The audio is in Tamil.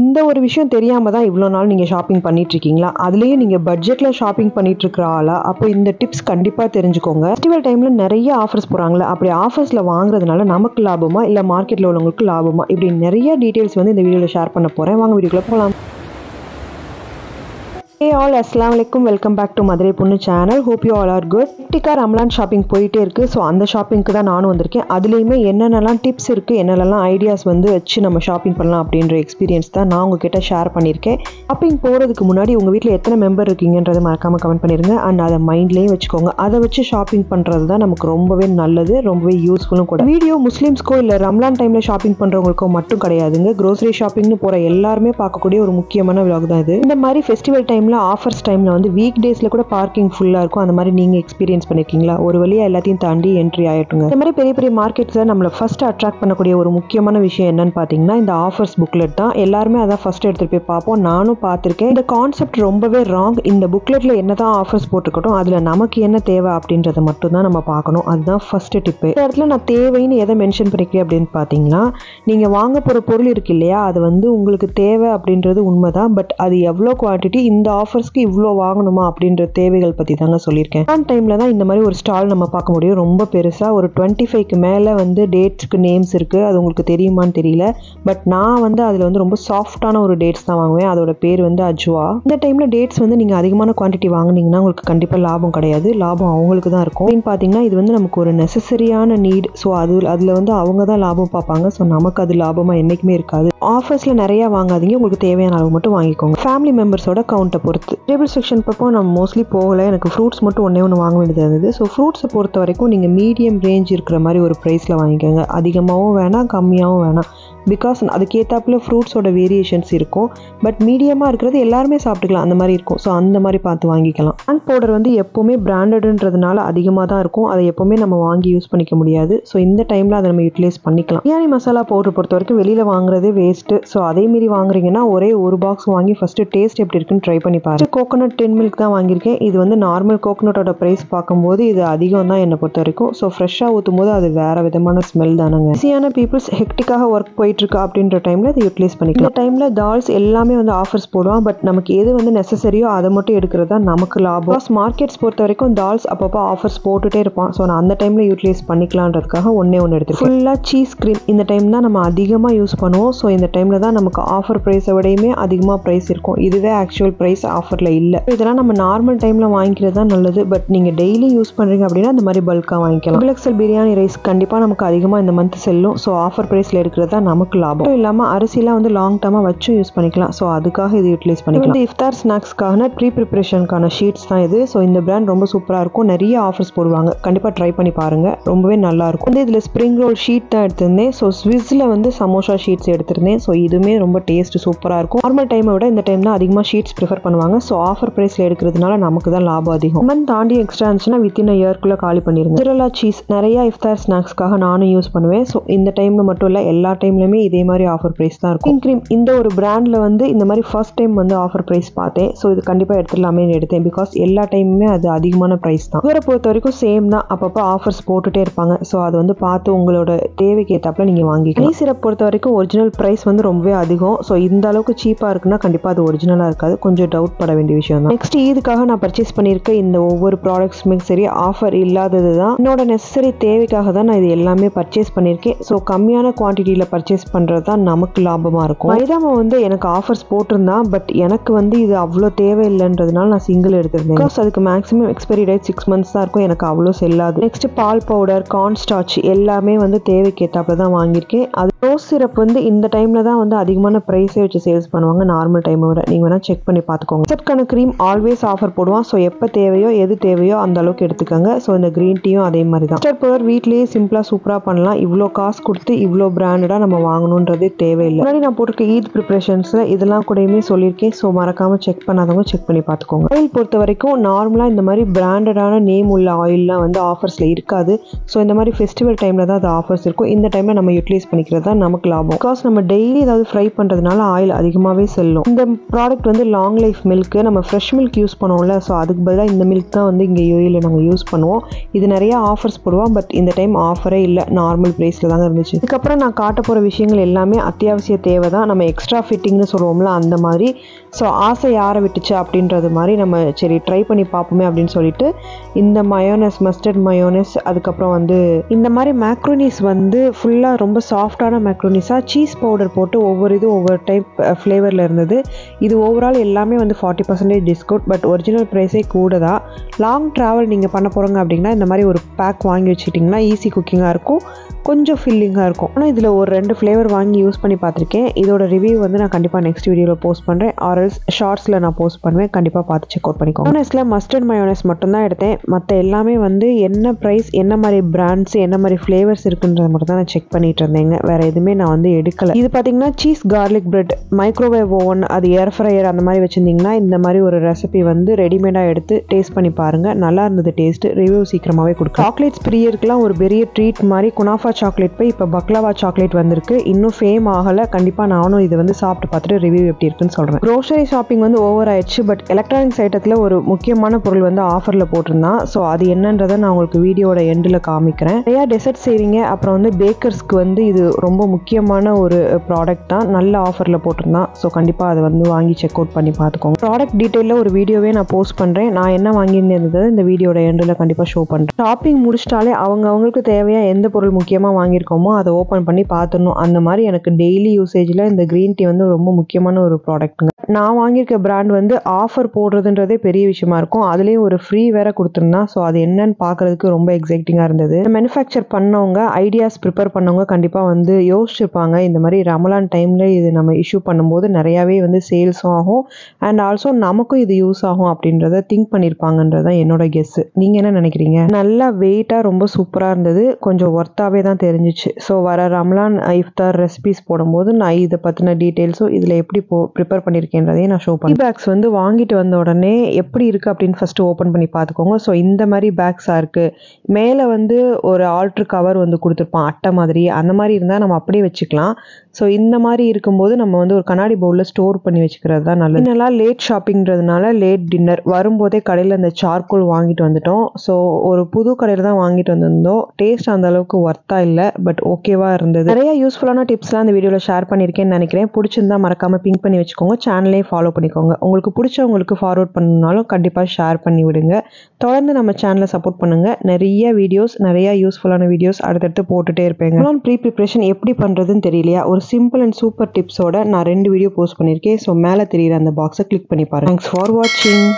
இந்த ஒரு விஷயம் தெரியாம தான் இவ்வளோ நாள் நீங்கள் ஷாப்பிங் பண்ணிட்டு இருக்கீங்களா? அதுலேயும் நீங்கள் பட்ஜெட்டில் ஷாப்பிங் பண்ணிட்டு இருக்கிற ஆளா? அப்போ இந்த டிப்ஸ் கண்டிப்பாக தெரிஞ்சுக்கோங்க. ஃபெஸ்டிவல் டைமில் நிறைய ஆஃபர்ஸ் போகிறாங்களே, அப்படி ஆஃபர்ஸில் வாங்குறதுனால நமக்கு லாபமா இல்லை மார்க்கெட்டில் உள்ளவங்களுக்கு லாபமா, இப்படி நிறைய டீட்டெயில்ஸ் வந்து இந்த வீடியோவில் ஷேர் பண்ண போகிறேன். வாங்க வீடியோக்குள்ள போகலாம். Hey all, assalamu alaikum, welcome back to Madurai Ponnu channel. Hope you all are good. Tikka Ramzan shopping போயிட்டே இருக்கு. ஸோ அந்த ஷாப்பிங்க்கு தான் நானும் வந்திருக்கேன். அதுலேயுமே என்னென்னலாம் டிப்ஸ் இருக்குது, என்னென்னலாம் ஐடியாஸ் வந்து வச்சு நம்ம ஷாப்பிங் பண்ணலாம் அப்படின்ற எக்ஸ்பீரியன்ஸ் தான் நான் உங்ககிட்ட ஷேர் பண்ணியிருக்கேன். ஷாப்பிங் போகிறதுக்கு முன்னாடி உங்கள் வீட்டில் எத்தனை மெம்பர் இருக்கீங்கன்றதை மறக்காமல் கமெண்ட் பண்ணிடுங்க. அண்ட் அதை மைண்ட்லேயும் வச்சுக்கோங்க. அதை வச்சு ஷாப்பிங் பண்ணுறது தான் நமக்கு ரொம்பவே நல்லது, ரொம்பவே யூஸ்ஃபுல்லும் கூட. வீடியோ முஸ்லீம்ஸ்க்கோ இல்லை ரம்லான் டைமில் ஷாப்பிங் பண்ணுறவங்களுக்கோ மட்டும் கிடையாதுங்க. க்ரோசரி ஷாப்பிங்னு போகிற எல்லாருமே பார்க்கக்கூடிய ஒரு முக்கியமான விலாக் தான் இது. இந்த மாதிரி ஃபெஸ்டிவல் டைமில் ஆஃபர்ஸ் டைமில் வந்து வீக் டேஸில் கூட பார்க்கிங் ஃபுல்லாக இருக்கும். அந்த மாதிரி நீங்கள் எக்ஸ்பீரியன்ஸ் பண்ணியிருக்கீங்களா? ஒரு வழியாக எல்லாத்தையும் தாண்டி என்ட்ரி ஆகிட்டுங்க. இந்த மாதிரி பெரிய பெரிய மார்க்கெட்ஸில் நம்மளை ஃபர்ஸ்ட் அட்ராக்ட் பண்ணக்கூடிய ஒரு முக்கியமான விஷயம் என்னன்னு பார்த்தீங்கன்னா இந்த ஆஃபர்ஸ் புக்லெட் தான். எல்லாருமே அதான் ஃபர்ஸ்ட் எடுத்துகிட்டு போய் பார்ப்போம். நானும் பார்த்துருக்கேன். இந்த கான்செப்ட் ரொம்பவே ராங். இந்த புக்லெட்டில் என்ன தான் ஆஃபர்ஸ் போட்டுக்கட்டும், அதில் நமக்கு என்ன தேவை அப்படின்றத மட்டும் தான் நம்ம பார்க்கணும். அதுதான் ஃபர்ஸ்ட் டிப்பு. இந்த இடத்துல நான் தேவைன்னு எதை மென்ஷன் பண்ணிக்கிறேன் அப்படின்னு பார்த்தீங்கன்னா, நீங்கள் வாங்க போகிற பொருள் இருக்கு இல்லையா, அது வந்து உங்களுக்கு தேவை அப்படின்றது உண்மைதான். பட் அது எவ்வளோ குவான்டிட்டி, இந்த ஆஃபர்ஸ்க்கு இவ்வளோ வாங்கணுமா அப்படின்ற தேவைகள் பற்றி தாங்க சொல்லியிருக்கேன். டைமில் தான் இந்த மாதிரி ஒரு ஸ்டால் நம்ம பார்க்க முடியும். ரொம்ப பெருசாக ஒரு 25க்கு மேலே வந்து டேட்ஸ்க்கு நேம்ஸ் இருக்குது. அது உங்களுக்கு தெரியுமான்னு தெரியல. பட் நான் வந்து அதில் வந்து ரொம்ப சாஃப்டான ஒரு டேட்ஸ் தான் வாங்குவேன். அதோட பேர் வந்து அஜ்வா. இந்த டைமில் டேட்ஸ் வந்து நீங்கள் அதிகமான குவான்டிட்டி வாங்கினீங்கன்னா உங்களுக்கு கண்டிப்பாக லாபம் கிடையாது. லாபம் அவங்களுக்கு தான் இருக்கும். அப்படின்னு பார்த்தீங்கன்னா இது வந்து நமக்கு ஒரு நெசசரியான நீட். ஸோ அதில் வந்து அவங்க தான் லாபம் பார்ப்பாங்க. ஸோ நமக்கு அது லாபமாக என்றைக்குமே இருக்காது. ஆஃபர்ஸில் நிறையா வாங்காதீங்க. உங்களுக்கு தேவையான அளவு மட்டும் வாங்கிக்கோங்க. ஃபேமிலி மெம்பர்ஸோட கவுண்ட்டை பொறுத்து. டேபிள் செக்ஷன் பக்கம் நான் மோஸ்ட்லி போகலை. எனக்கு ஃப்ரூட்ஸ் மட்டும் ஒன்று வாங்க வேண்டியது இருந்தது. ஸோ ஃப்ரூட்ஸை பொறுத்த வரைக்கும் நீங்கள் மீடியம் ரேஞ்ச் இருக்கிற மாதிரி ஒரு ப்ரைஸில் வாங்கிக்கோங்க. அதிகமாகவும் வேணாம், கம்மியாகவும் வேணாம். பிகாஸ் அதுக்கேற்றாப்புல ஃப்ரூட்ஸோட வேரியேஷன்ஸ் இருக்கும். பட் மீடியமாக இருக்கிறது எல்லாருமே சாப்பிட்டுக்கலாம், அந்த மாதிரி இருக்கும். ஸோ அந்த மாதிரி பார்த்து வாங்கிக்கலாம். ஹேண்ட் பவுடர் வந்து எப்போவுமே பிராண்டடுன்றதுனால அதிகமாக தான் இருக்கும். அதை எப்போவுமே நம்ம வாங்கி யூஸ் பண்ணிக்க முடியாது. ஸோ இந்த டைமில் அதை நம்ம யூட்டிலைஸ் பண்ணிக்கலாம். பிரியாணி மசாலா பவுடர் பொறுத்த வரைக்கும் வெளியில் வாங்குறதே வேஸ்ட்டு. ஸோ அதே மீறி வாங்குறீங்கன்னா ஒரே ஒரு பாக்ஸ் வாங்கி ஃபஸ்ட்டு டேஸ்ட் எப்படி இருக்குன்னு ட்ரை பண்ணி பாருங்க. கோகோனட் 10 மில்க் தான் வாங்கியிருக்கேன். இது வந்து நார்மல் கோகோனட்டோட ப்ரைஸ் பார்க்கும்போது இது அதிகம் தான் என்னை பொறுத்த வரைக்கும். ஸோ ஃப்ரெஷ்ஷாக ஊற்றும் போது அது வேற விதமான ஸ்மெல் தானுங்க. ஈஸியான பீப்புள்ஸ் ஹெக்டிக்காக ஒர்க் போயிட்டு இருக்கா அப்படின்ற டைமில் இதை யூட்டிலைஸ் பண்ணிக்கலாம். இந்த டைமில் டால்ஸ் எல்லாமே வந்து ஆஃபர்ஸ் போடுவான். பட் நமக்கு எது வந்து நெசசரியோ அதை மட்டும் எடுக்கிறது தான் நமக்கு லாபம். மார்க்கெட்ஸ் பொறுத்த வரைக்கும் டால்ஸ் அப்பப்போ ஆஃபர்ஸ் போட்டுட்டே இருப்பான். ஸோ நான் அந்த டைமில் யூட்டிலைஸ் பண்ணிக்கலான்றதுக்காக ஒன்று எடுத்து ஃபுல்லாக சீஸ் கிரீம் இந்த டைம் தான் நம்ம அதிகமாக யூஸ் பண்ணுவோம். ஸோ இந்த டைமில் தான் நமக்கு ஆஃபர் ப்ரைஸை விடையுமே அதிகமாக ப்ரைஸ் இருக்கும். இதுவே ஆக்சுவல் ப்ரைஸ் ஆஃபரில் இல்லை. இதெல்லாம் நம்ம நார்மல் டைமில் வாங்கிக்கிறது தான் நல்லது. பட் நீங்கள் டெய்லி யூஸ் பண்ணுறீங்க அப்படின்னா இந்த மாதிரி பல்காக வாங்கிக்கலாம். எக்ஸல் பிரியாணி ரைஸ் கண்டிப்பாக நமக்கு அதிகமாக இந்த மந்த் செல்லும். ஸோ ஆஃபர் ப்ரைஸில் இருக்கிறது தான் நமக்கு லாபம். இல்லாமல் அரிசிலாம் வந்து லாங் டர்மாக வச்சு யூஸ் பண்ணிக்கலாம். ஸோ அதுக்காக இது யூட்டிலைஸ் பண்ணிக்கலாம். இஃப்தார் ஸ்நாக்ஸ்க்கான ப்ரீ ப்ரிப்பரேஷனுக்கான ஷீட்ஸ் தான் இது. ஸோ இந்த பிராண்ட் ரொம்ப சூப்பராக இருக்கும். நிறைய ஆஃபர்ஸ் போடுவாங்க. கண்டிப்பாக ட்ரை பண்ணி பாருங்க. ரொம்பவே நல்லா இருக்கும். வந்து இதில் ஸ்ப்ரிங் ரோல் ஷீட் தான் எடுத்திருந்தேன். ஸோ ஸ்விஸ்ல வந்து சமோசா ஷீட்ஸ் எடுத்திருந்தேன். ஸோ இதுவுமே ரொம்ப டேஸ்ட் சூப்பராக இருக்கும். நார்மல் டைமை விட இந்த டைம் தான் அதிகமாக ஷீட்ஸ் ப்ரிஃபர் பண்ணுவாங்க. ஸோ ஆஃபர் ப்ரைஸில் எடுக்கிறதுனால நமக்கு தான் லாபம் அதிகம். மந்த் தாண்டி எக்ஸ்ட்ரா இருந்துச்சுன்னா வித்தின் இயர்க்குள்ளே காலி பண்ணிருங்க. ஜிரலா சீஸ் நிறைய இஃப்தார் ஸ்நாக்ஸ்க்காக நானும் யூஸ் பண்ணுவேன். ஸோ இந்த டைமில் மட்டும் இல்லை, எல்லா டைம்லையுமே இதே மாதிரி ஆஃபர் ப்ரைஸ் தான் இருக்கும். கிரீம் இந்த ஒரு பிராண்டில் வந்து இந்த மாதிரி ஃபர்ஸ்ட் டைம் வந்து ஆஃபர் ப்ரைஸ் பார்த்தேன். ஸோ இது கண்டிப்பாக எடுத்துடலாமே எடுத்தேன். பிகாஸ் எல்லா டைமுமே அது அதிகமான ப்ரைஸ் தான். இவரை பொறுத்த வரைக்கும் சேம் தான். அப்பப்போ ஆஃபர்ஸ் போட்டுகிட்டே இருப்பாங்க. ஸோ அது வந்து பார்த்து உங்களோட தேவைக்கு ஏற்றாப்புல நீங்கள் வாங்கிக்கலாம். ஹனி சிரப் பொறுத்த வரைக்கும் ஒரிஜினல் ப்ரைஸ் வந்து ரொம்பவே அதிகம். ஸோ இந்த அளவுக்கு சீப்பாக இருக்குன்னா கண்டிப்பாக அது ஒரிஜினலாக இருக்காது. கொஞ்சம் டவுட் பட வேண்டிய விஷயம் தான். நெக்ஸ்ட் இதுக்காக நான் பர்ச்சேஸ் பண்ணியிருக்க இந்த ஒவ்வொரு ப்ராடக்ட்ஸுமே சரி ஆஃபர் இல்லாதது தான். என்னோட நெசசரி தேவைக்காக தான் நான் இது எல்லாமே பர்ச்சேஸ் பண்ணியிருக்கேன். ஸோ கம்மியான குவான்டிட்டியில் பர்ச்சேஸ் பண்ணுறது தான் நமக்கு லாபமாக இருக்கும். மைதாமா வந்து எனக்கு ஆஃபர்ஸ் போட்டிருந்தான். பட் எனக்கு வந்து இது அவ்வளோ தேவையில்லைன்றதுனால நான் சிங்கிள் எடுத்திருந்தேன். பிகாஸ் அதுக்கு மேக்ஸிமம் எக்ஸ்பைரி டேட் 6 months தான் இருக்கும். எனக்கு அவ்வளோ செல்லாது. நெக்ஸ்ட் பால் பவுடர், கார்ன் ஸ்டார்ச் எல்லாமே வந்து தேவைக்கு ஏற்றாப்புல தான் வாங்கியிருக்கேன். அது ரோஸ் சிரப் வந்து இந்த டைமில் தான் வந்து அதிகமான ப்ரைஸே வச்சு சேல்ஸ் பண்ணுவாங்க நார்மல் டைமை விட. நீங்கள் வேணால் செக் பண்ணி பார்த்துக்கோங்க. செட்கான க்ரீம் ஆல்வேஸ் ஆஃபர் போடுவான். ஸோ எப்போ தேவையோ எது தேவையோ அந்த அளவுக்கு எடுத்துக்கோங்க. ஸோ இந்த க்ரீன் டீயும் அதே மாதிரி தான். கஸ்டர்ட் பவுடர் வீட்லேயே சிம்பிளாக சூப்பராக பண்ணலாம். இவ்வளோ காசு கொடுத்து இவ்வளோ பிராண்டடாக நம்ம வாங்கணுன்றதே தேவையில்லை. முன்னாடி நான் போட்டிருக்க ஈத் ப்ரிப்ரேஷன்ஸில் இதெல்லாம் கூடயுமே சொல்லியிருக்கேன். ஸோ மறக்காமல் செக் பண்ணாதவங்க செக் பண்ணி பார்த்துக்கோங்க. ஆயில் பொறுத்த வரைக்கும் நார்மலாக இந்த மாதிரி பிராண்டடான நேம் உள்ள ஆயில்லாம் வந்து ஆஃபர்ஸில் இருக்காது. ஸோ இந்த மாதிரி ஃபெஸ்டிவல் டைமில் தான் அது ஆஃபர்ஸ் இருக்கும். இந்த டைமில் நம்ம யூட்டிலைஸ் பண்ணிக்கிறது தான் நமக்கு லாபம். பிகாஸ் நம்ம டெய்லி ஏதாவது ஃப்ரை பண்ணுறதுனால ஆயில் அதிகமாகவே செல்லும். இந்த ப்ராடக்ட் வந்து லாங் லைஃப் மில்க். நம்ம ஃப்ரெஷ் மில்க் யூஸ் பண்ணுவோம்ல. ஸோ அதுக்கு பதிலாக இந்த மில்க் தான் வந்து இங்கே யூஏல நாங்கள் யூஸ் பண்ணுவோம். இது நிறைய ஆஃபர்ஸ் போடுவோம். பட் இந்த டைம் ஆஃபரே இல்லை, நார்மல் ப்ரைஸில் தாங்க இருந்துச்சு. இதுக்கப்புறம் நான் காட்ட போகிற விஷயம் விஷயங்கள் எல்லாமே அத்தியாவசிய தேவை தான். நம்ம எக்ஸ்ட்ரா ஃபிட்டிங்னு சொல்லுவோம்ல அந்த மாதிரி. ஸோ ஆசை யாரை விட்டுச்சு அப்படின்றது மாதிரி நம்ம சரி ட்ரை பண்ணி பார்ப்போமே அப்படின்னு சொல்லிட்டு இந்த மயோனஸ், மஸ்டர்ட் மயோனஸ், அதுக்கப்புறம் வந்து இந்த மாதிரி மேக்ரோனிஸ் வந்து ஃபுல்லாக ரொம்ப சாஃப்டான மேக்ரோனிஸாக சீஸ் பவுடர் போட்டு ஒவ்வொரு டைப் ஃப்ளேவரில் இருந்தது. இது ஓவரால் எல்லாமே வந்து 40% டிஸ்கவுண்ட். பட் ஒரிஜினல் ப்ரைஸே கூட தான். லாங் ட்ராவல் நீங்கள் பண்ண போகிறோங்க அப்படின்னா இந்த மாதிரி ஒரு பேக் வாங்கி வச்சுக்கிட்டிங்கன்னா ஈஸி குக்கிங்காக இருக்கும், கொஞ்சம் ஃபில்லிங்காக இருக்கும். ஆனால் இதில் ஒரு 2 ஃப்ளேவர் வாங்கி யூஸ் பண்ணி பார்த்துருக்கேன். இதோட ரிவ்யூ வந்து நான் கண்டிப்பாக நெக்ஸ்ட் வீடியோவில் போஸ்ட் பண்ணுறேன், ஆர்எல்ஸ் ஷார்ட்ஸில் நான் போஸ்ட் பண்ணுவேன். கண்டிப்பாக பார்த்து செக் அவுட் பண்ணிக்கோங்க. மயோனஸில் மஸ்டர்ட் மயோனஸ் மட்டும்தான் எடுத்தேன். மற்ற எல்லாமே வந்து என்ன ப்ரைஸ், என்ன மாதிரி பிராண்ட்ஸ், என்ன மாதிரி ஃப்ளேவர்ஸ் இருக்குன்றதை மட்டும் தான் நான் செக் பண்ணிட்டு இருந்தேங்க. வேறு எதுவுமே நான் வந்து எடுக்கலை. இது பார்த்தீங்கன்னா cheese garlic bread, microwave oven, அது ஏர் ஃப்ரையர் அந்த மாதிரி வச்சுருந்தீங்கன்னா இந்த மாதிரி ஒரு ரெசிபி வந்து ரெடிமேடாக எடுத்து டேஸ்ட் பண்ணி பாருங்கள். நல்லா இருந்தது டேஸ்ட்டு. ரிவ்யூ சீக்கிரமாகவே கொடுக்கும். சாக்லேட்ஸ் பிரியருக்குலாம் ஒரு பெரிய ட்ரீட் மாதிரி குனாஃபா சாக்லேட் போய் இப்போ பக்லாவா சாக்லேட் வந்திருக்கு. இன்னும் ஃபேம் ஆகலை. கண்டிப்பாக நானும் இது வந்து சாப்பிட்டு பார்த்துட்டு ரிவ்யூ எப்படி இருக்குன்னு சொல்கிறேன். க்ரோசரி ஷாப்பிங் வந்து ஓவர் ஆயிடுச்சு. பட் எலக்ட்ரானிக்ஸ் ஐட்டத்தில் ஒரு முக்கியமான பொருள் வந்து ஆஃபரில் போட்டிருந்தான். ஸோ அது என்னன்றதை நான் உங்களுக்கு வீடியோட எண்டில் காமிக்கிறேன். நிறையா டெசர்ட் செய்வீங்க, அப்புறம் வந்து பேக்கர்ஸ்க்கு வந்து இது ரொம்ப முக்கியமான ஒரு ப்ராடக்ட் தான். நல்ல ஆஃபரில் போட்டிருந்தான். ஸோ கண்டிப்பாக அதை வந்து வாங்கி செக் அவுட் பண்ணி பார்த்துக்கோங்க. ப்ராடக்ட் டீட்டெயிலில் ஒரு வீடியோவே நான் போஸ்ட் பண்ணுறேன். நான் என்ன வாங்கியிருந்தது இந்த வீடியோட எண்டில் கண்டிப்பாக ஷோ பண்ணுறேன். ஷாப்பிங் முடிச்சிட்டாலே அவங்களுக்கு தேவையாக எந்த பொருள் முக்கியமாக வாங்கியிருக்கோமோ அதை ஓப்பன் பண்ணி பார்த்துடணும். அந்த மாதிரி எனக்கு டெய்லி யூசேஜில் இந்த க்ரீன் டீ வந்து ரொம்ப முக்கியமான ஒரு ப்ராடக்ட்டுங்க. நான் வாங்கியிருக்க பிராண்ட் வந்து ஆஃபர் போடுறதுன்றதே பெரிய விஷயமா இருக்கும். அதுலேயும் ஒரு ஃப்ரீ வேற கொடுத்துருந்தான். ஸோ அது என்னன்னு பார்க்கறதுக்கு ரொம்ப எக்ஸைட்டிங்காக இருந்தது. மேனுஃபேக்சர் பண்ணவங்க, ஐடியாஸ் ப்ரிப்பேர் பண்ணவங்க கண்டிப்பாக வந்து யோசிச்சிருப்பாங்க. இந்த மாதிரி ரமலான் டைமில் இது நம்ம இஷ்யூ பண்ணும்போது நிறையாவே வந்து சேல்ஸும் ஆகும், அண்ட் ஆல்சோ நமக்கும் இது யூஸ் ஆகும் அப்படின்றத திங்க் பண்ணியிருப்பாங்கன்றதான் என்னோட கெஸ்ஸு. நீங்கள் என்ன நினைக்கிறீங்க? நல்லா வெயிட்டாக ரொம்ப சூப்பராக இருந்தது. கொஞ்சம் ஒர்த்தாகவே தான் தெரிஞ்சிச்சு. ஸோ வர ரமலான் இஃப்தார் ரெசிபிஸ் போடும்போது நான் இதை பற்றின டீட்டெயில்ஸும் இதில் எப்படி ப்ரிப்பேர் பண்ணியிருக்கேன்றதையும் நான் ஷோ பண்ணேன். பேக்ஸ் வந்து வாங்கிட்டு வந்த உடனே எப்படி இருக்குது அப்படின்னு ஃபஸ்ட்டு ஓப்பன் பண்ணி பார்த்துக்கோங்க. ஸோ இந்த மாதிரி பேக்ஸாக இருக்குது. மேலே வந்து ஒரு ஆல்ட்ரு கவர் வந்து கொடுத்துருப்பான், அட்டை மாதிரி. அந்த மாதிரி இருந்தால் நம்ம அப்படியே வச்சுக்கலாம். ஸோ இந்த மாதிரி இருக்கும்போது நம்ம வந்து ஒரு கண்ணாடி பவுலில் ஸ்டோர் பண்ணி வச்சுக்கிறது தான் நல்லது. என்னெல்லாம் லேட் ஷாப்பிங்கிறதுனால லேட் டின்னர் வரும்போதே கடையில் அந்த சார்கோல் வாங்கிட்டு வந்துட்டோம். ஸோ ஒரு புது கடையில் தான் வாங்கிட்டு வந்திருந்தோம். டேஸ்ட் அந்த அளவுக்கு ஒர்த்தா இல்லை, பட் ஓகேவா இருந்தது. நிறைய யூஸ்ஃபுல்லான டிப்ஸ்லாம் இந்த வீடியோவில் ஷேர் பண்ணியிருக்கேன்னு நினைக்கிறேன். பிடிச்சிருந்தா மறக்காம பிங்க் பண்ணி வச்சுக்கோங்க, சேனலையும் ஃபாலோ பண்ணிக்கோங்க. உங்களுக்கு பிடிச்சவங்களுக்கு ஃபார்வர்ட் பண்ணணும்னாலும் கண்டிப்பாக ஷேர் பண்ணி விடுங்க. தொடர்ந்து நம்ம சேனலை சப்போர்ட் பண்ணுங்க. நிறைய வீடியோஸ், நிறைய யூஸ்ஃபுல்லான வீடியோஸ் அடுத்தடுத்து போட்டுட்டே இருப்பேங்க. ப்ரீ ப்ரிப்ரேஷன் எப்படி பண்ணுறதுன்னு தெரியலையா? ஒரு சிம்பிள் அண்ட் சூப்பர் டிப்ஸோட நான் 2 வீடியோ போஸ்ட் பண்ணியிருக்கேன். ஸோ மேலே தெரியுற அந்த பாக்ஸை கிளிக் பண்ணி பாருங்க. தேங்க்ஸ் ஃபார் வாட்சிங்.